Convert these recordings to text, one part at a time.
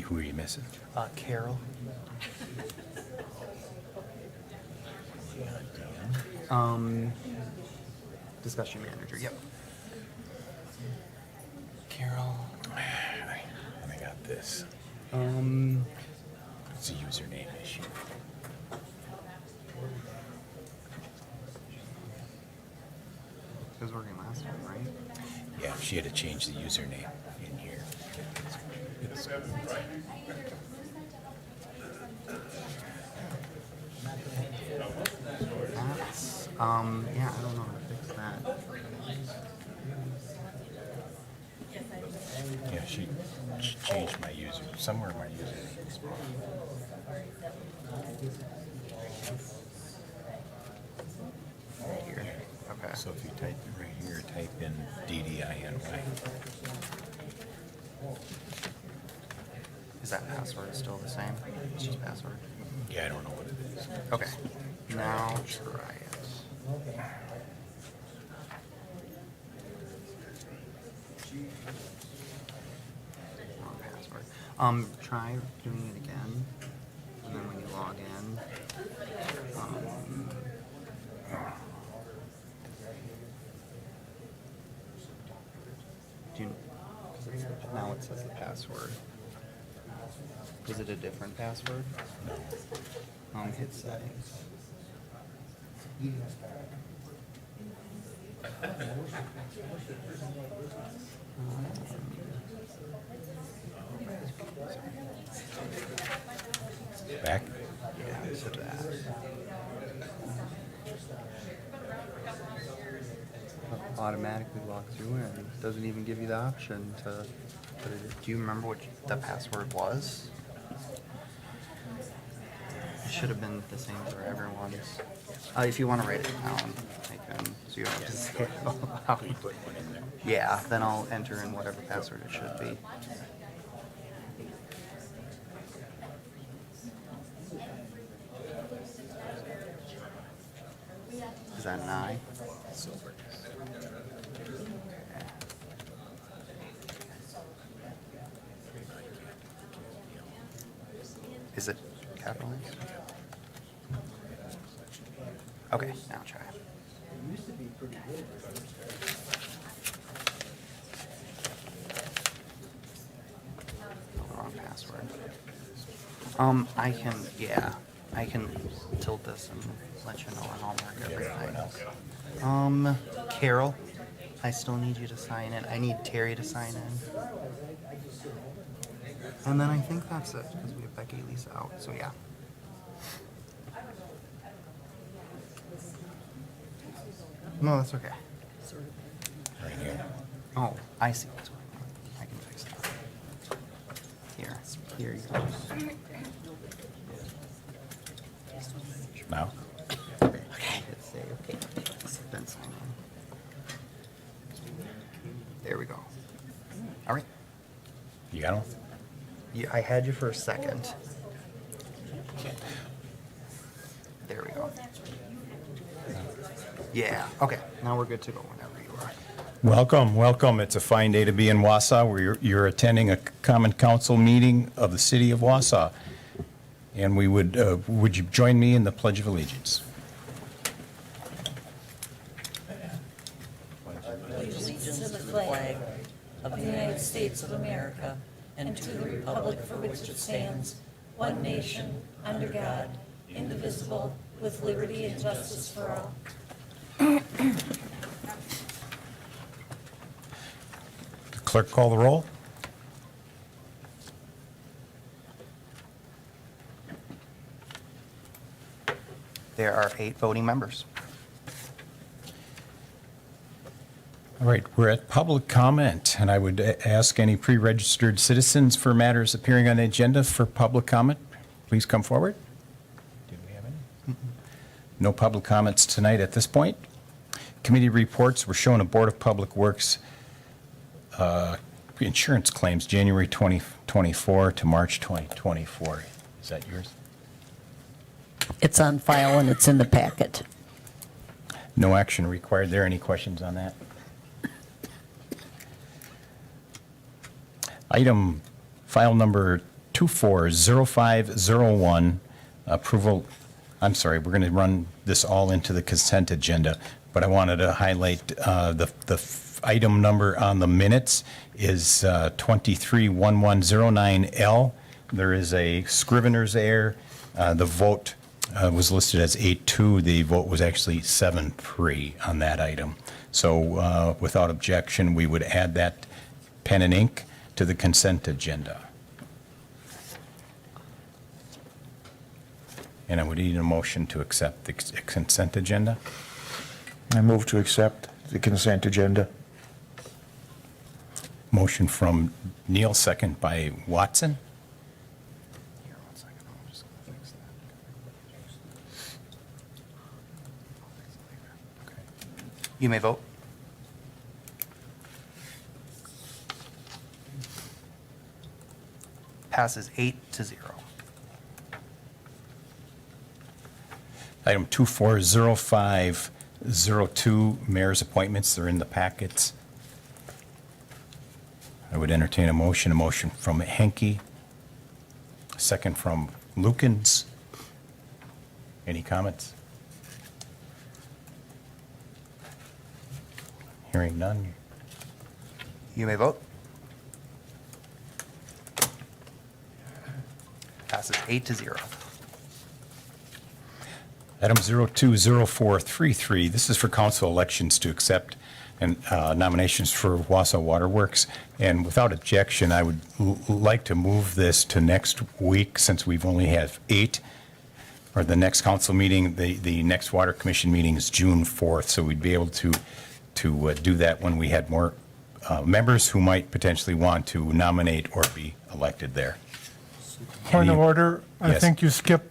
Who are you missing? Carol. Discussion manager, yep. Carol. I got this. It's a username issue. She was working last time, right? Yeah, she had to change the username in here. That's, yeah, I don't know how to fix that. Yeah, she changed my user, somewhere my username is wrong. Right here. Okay. So if you type it right here, type in DDINY. Is that password still the same? It's just password. Yeah, I don't know what it is. Okay. Now try it. Wrong password. Try doing it again, and then when you log in, do you, 'cause now it says the password. Is it a different password? Hit settings. Back? Yeah, to that. Automatically log through and doesn't even give you the option to put it. Do you remember what the password was? It should have been the same for everyone's. If you want to write it down, I can, so you don't have to say it out loud. You put one in there. Yeah, then I'll enter in whatever password it should be. Is that an I? Silver. Is it capitalized? Okay, now try it. Oh, wrong password. I can, yeah, I can tilt this and let you know, and I'll mark everything. Carol, I still need you to sign in. I need Terry to sign in. And then I think that's it, because we have Becky and Lisa out, so yeah. No, that's okay. Right here. Oh, I see what's going on. I can fix that. Here you go. Now? Okay. Hit save. Okay. Then sign in. There we go. All right. You got them? Yeah, I had you for a second. There we go. Yeah, okay. Now we're good to go whenever you are. Welcome, welcome. It's a fine day to be in Wausau, where you're attending a common council meeting of the city of Wausau. And would you join me in the Pledge of Allegiance? Allegiance to the flag of the United States of America and to the republic for which it stands, one nation, under God, indivisible, with liberty and justice for all. Clerk, call the roll. There are 8 voting members. All right, we're at public comment, and I would ask any pre-registered citizens for matters appearing on the agenda for public comment. Please come forward. Did we have any? No public comments tonight at this point. Committee reports were shown a Board of Public Works insurance claims January 2024 to March 2024. Is that yours? It's on file and it's in the packet. No action required there. Any questions on that? Item file number 240501, approval, I'm sorry, we're going to run this all into the consent agenda, but I wanted to highlight item number on the minutes is 231109L. There is a scrivener's error. The vote was listed as 8-2. The vote was actually 7-3 on that item. So without objection, we would add that pen and ink to the consent agenda. And I would need a motion to accept the consent agenda. I move to accept the consent agenda. Motion from Neal, second by Watson. Here, 1 second. I'm just gonna fix that. You may vote. Passes 8-0. Item 240502, mayor's appointments, they're in the packets. I would entertain a motion from Henke, a second from Lukens. Any comments? Hearing none. You may vote. Passes 8-0. Item 020433, this is for council elections to accept and nominations for Wausau Waterworks. And without objection, I would like to move this to next week since we've only had 8. Or the next council meeting, the next water commission meeting is June 4th. So we'd be able to do that when we had more members who might potentially want to nominate or be elected there. Point of Any- order, I Yes. think you skipped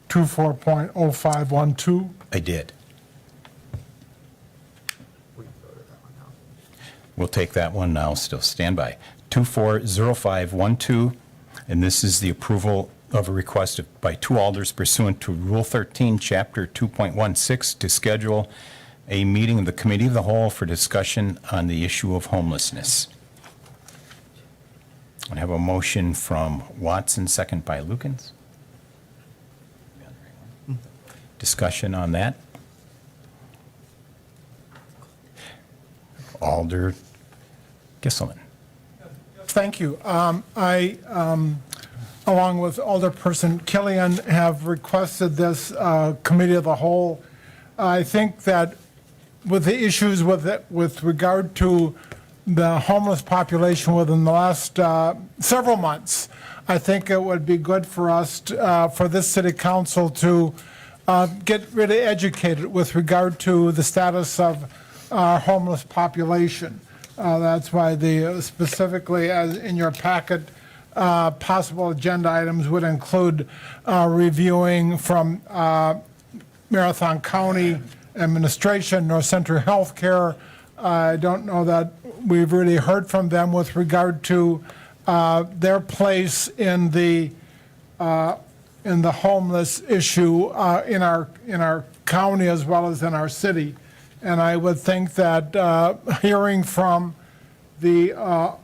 24.0512. I did. We'll take that one now, still stand by. 240512, and this is the approval of a request by 2 alders pursuant to Rule 13, Chapter 2.16, to schedule a meeting of the Committee of the Whole for discussion on the issue of homelessness. I have a motion from Watson, second by Lukens. Discussion on that? Alder Gisselman. Thank you. I, along with Alderperson Killian, have requested this committee of the whole. I think that with the issues with regard to the homeless population within the last several months, I think it would be good for us, for this city council to get really educated with regard to the status of our homeless population. That's why specifically as in your packet, possible agenda items would include reviewing from Marathon County Administration, North Central Healthcare. I don't know that we've really heard from them with regard to their place in the homeless issue in our county as well as in our city. And I would think that hearing from the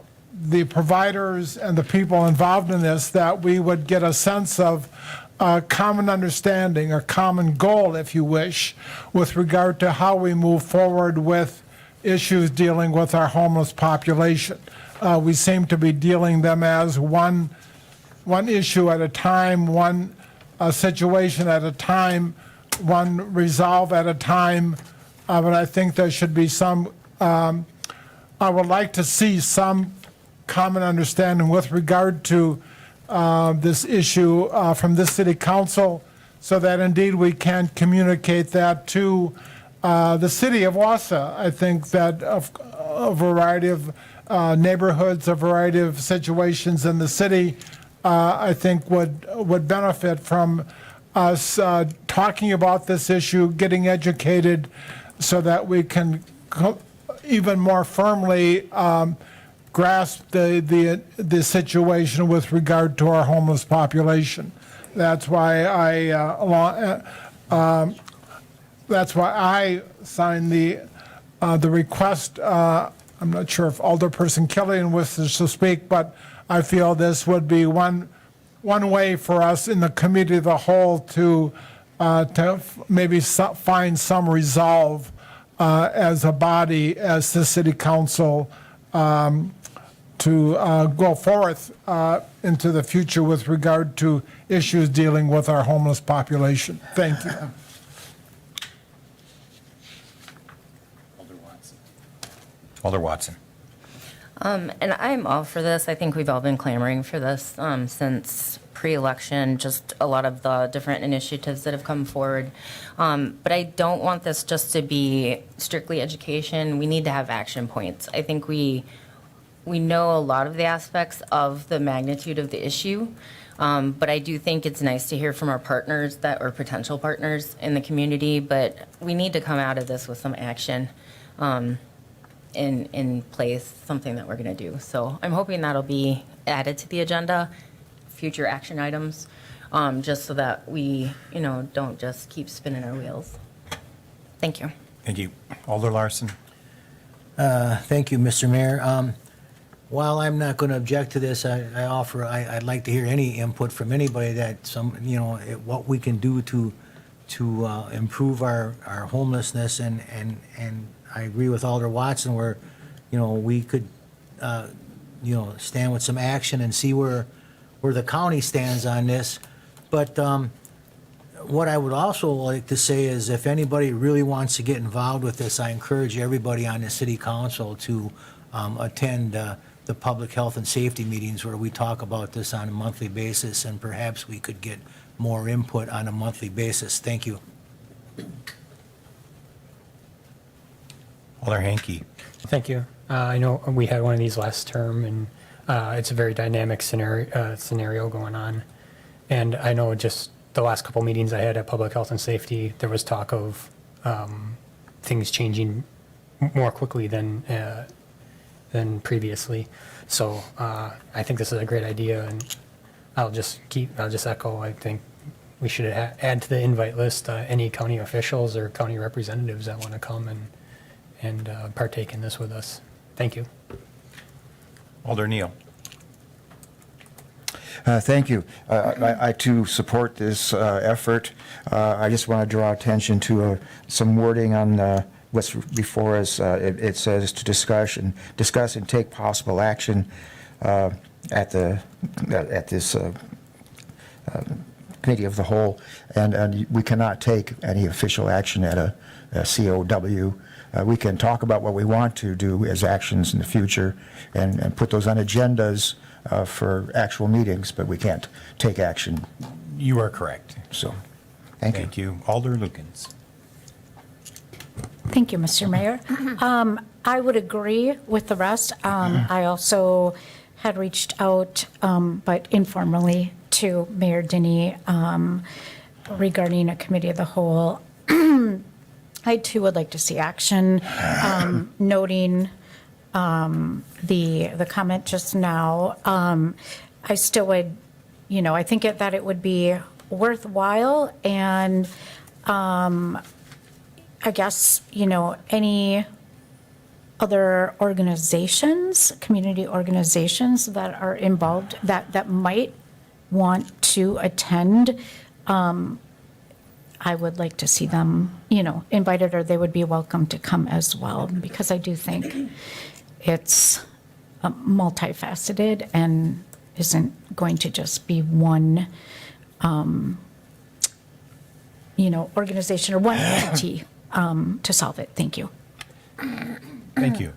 providers and the people involved in this, that we would get a sense of common understanding or common goal, if you wish, with regard to how we move forward with issues dealing with our homeless population. We seem to be dealing them as one issue at a time, one situation at a time, one resolve at a time. But I think there should be some, I would like to see some common understanding with regard to this issue from this city council, so that indeed we can communicate that to the city of Wausau. I think that a variety of neighborhoods, a variety of situations in the city, I think would benefit from us talking about this issue, getting educated, so that we can even more firmly grasp the situation with regard to our homeless population. That's why I signed the request I'm not sure if Alderperson Killian wishes to speak, but I feel this would be one way for us in the committee of the whole to maybe find some resolve as a body, as the city council, to go forth into the future with regard to issues dealing with our homeless population. Thank you. Alder Watson. And I'm all for this. I think we've all been clamoring for this since pre-election, just a lot of the different initiatives that have come forward. But I don't want this just to be strictly education. We need to have action points. I think we know a lot of the aspects of the magnitude of the issue, but I do think it's nice to hear from our partners that or potential partners in the community, but we need to come out of this with some action. In place, something that we're going to do. So I'm hoping that'll be added to the agenda, future action items, just so that we, don't just keep spinning our wheels. Thank you. Thank you. Alder Larson. Thank you, Mr. Mayor. While I'm not going to object to this, I'd like to hear any input from anybody that what we can do to improve our homelessness and I agree with Alder Watson where, we could, stand with some action and see where the county stands on this. But what I would also like to say is if anybody really wants to get involved with this, I encourage everybody on the city council to attend the public health and safety meetings where we talk about this on a monthly basis, and perhaps we could get more input on a monthly basis. Thank you. Alder Hanke. Thank you. I know we had one of these last term, and it's a very dynamic scenario going on. And I know just the last couple meetings I had at Public Health and Safety, there was talk of things changing more quickly than previously. So I think this is a great idea, and I'll just echo. I think we should add to the invite list any county officials or county representatives that want to come and partake in this with us. Thank you. Alder Neal. Thank you. I too support this effort. I just want to draw attention to some wording on what's before us. It says to discuss and take possible action at this committee of the whole, and we cannot take any official action at a COW. We can talk about what we want to do as actions in the future and put those on agendas for actual meetings, but we can't take action. You are correct. So, thank you. Thank you. Alder Lukens. Thank you, Mr. Mayor. I would agree with the rest. I also had reached out, but informally, to Mayor Denny regarding a committee of the whole. I too would like to see action, noting the comment just now. I still would, I think that it would be worthwhile, and I guess, any other organizations, community organizations that are involved that might want to attend, I would like to see them, invited, or they would be welcome to come as well, because I do think it's multifaceted and isn't going to just be one, organization or one entity to solve it. Thank you. Thank you.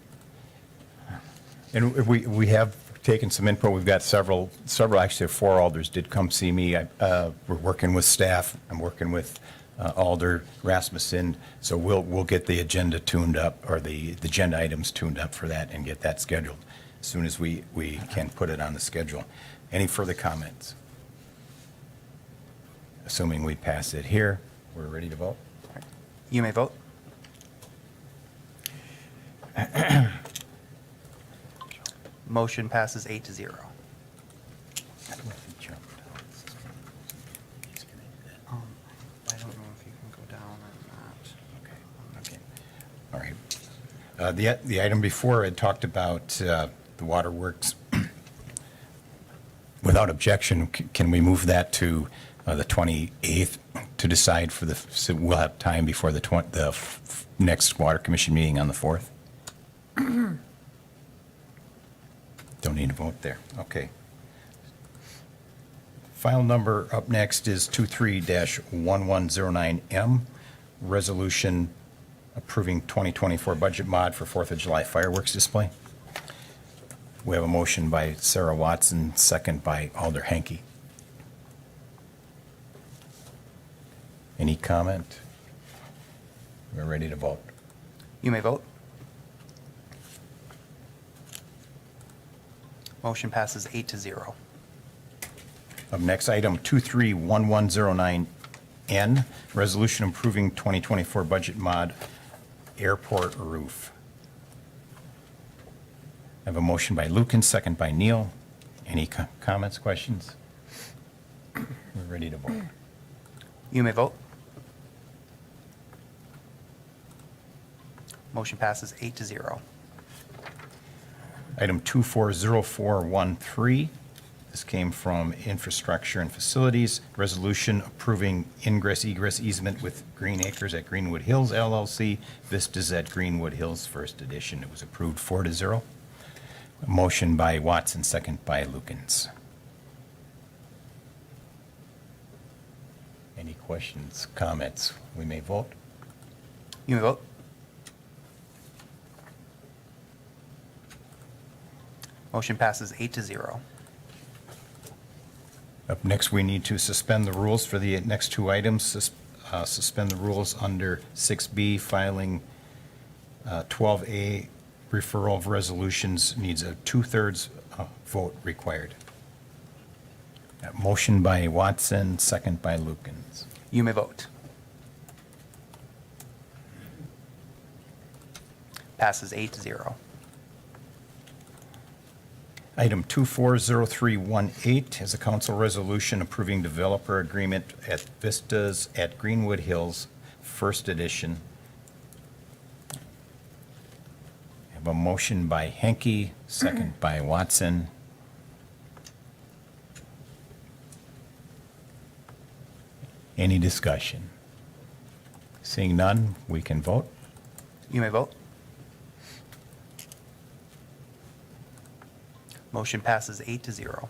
And we have taken some input. We've got several, actually 4 alders did come see me. We're working with staff. I'm working with Alder Rasmussen. So we'll get the agenda tuned up, or the agenda items tuned up for that, and get that scheduled as soon as we can put it on the schedule. Any further comments? Assuming we pass it here, we're ready to vote. You may vote. Motion passes 8-0. I don't know if you can go down or not. Okay. All right. The item before had talked about the waterworks. Without objection, can we move that to the 28th to decide for the, so we'll have time before the next Water Commission meeting on the 4th? Don't need to vote there. Okay. File number up next is 23-1109M, resolution approving 2024 budget mod for 4th of July fireworks display. We have a motion by Sarah Watson, second by Alder Henke. Any comment? We're ready to vote. You may vote. Motion passes 8-0. Up next, item 23-1109N, resolution approving 2024 budget mod airport roof. I have a motion by Lucan, second by Neal. Any comments, questions? We're ready to vote. You may vote. Motion passes 8-0. Item 240413, this came from Infrastructure and Facilities, resolution approving ingress-egress easement with Green Acres at Greenwood Hills LLC, Vistas at Greenwood Hills, first edition. It was approved 4-0. A motion by Watson, second by Lukens. Any questions, comments? We may vote. You may vote. Motion passes 8-0. Up next, we need to suspend the rules for the next two items. Suspend the rules under 6B, filing 12A, referral of resolutions needs a 2/3 vote required. Motion by Watson, second by Lukens. You may vote. Passes 8-0. Item 240318 is a council resolution approving developer agreement at Vistas at Greenwood Hills, first edition. I have a motion by Henke, second by Watson. Any discussion? Seeing none, we can vote. You may vote. Motion passes 8-0.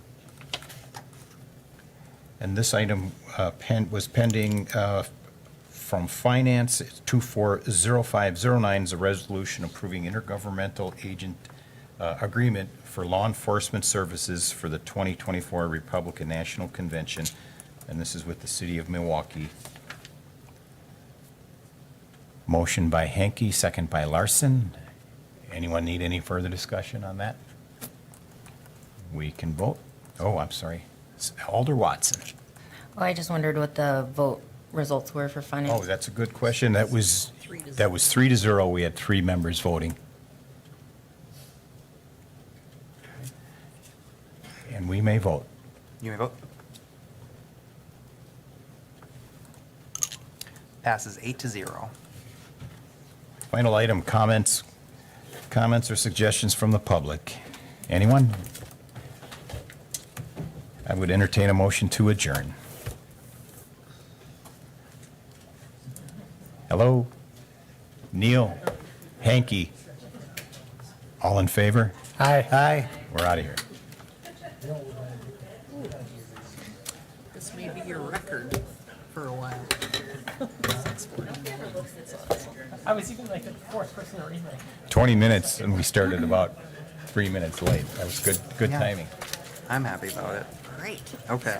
And this item was pending from Finance. 240509 is a resolution approving intergovernmental agent agreement for law enforcement services for the 2024 Republican National Convention, and this is with the city of Milwaukee. Motion by Henke, second by Larson. Anyone need any further discussion on that? We can vote. Oh, I'm sorry. It's Alder Watson. Oh, I just wondered what the vote results were for finance. Oh, that's a good question. That was 3-0. We had 3 members voting. And we may vote. You may vote. Passes 8-0. Final item, comments or suggestions from the public. Anyone? I would entertain a motion to adjourn. Hello? Neal? Henke? All in favor? Aye. Aye. We're out of here. This may be your record for a while. I was even like the fourth person to read my. 20 minutes, and we started about 3 minutes late. That was good Yeah. timing. I'm happy about it. Great. Okay.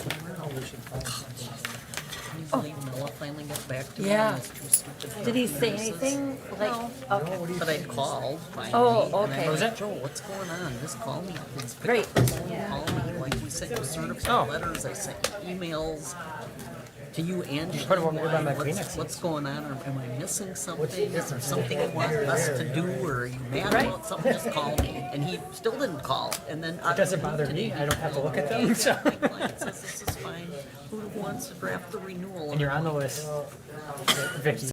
Can you believe Noah finally got back to me? Yeah. on those two stupid Did he say nurses? anything? Like, okay. But I called finally. Oh, And okay. I was like, Joe, what's going on? Just call me. Just pick Great. up the phone, call me. Like we sent you certified letters. I sent you emails to you and to put 'em over by my what's, Kleenexes. what's going on? Or am I missing something? Is there something you want us to do? Or are you mad about something? Just call me. And he still didn't call. And then It doesn't bother me. I don't have to look at them. So. My client says this is fine. Who wants to draft the renewal? And you're on the list, Vicky.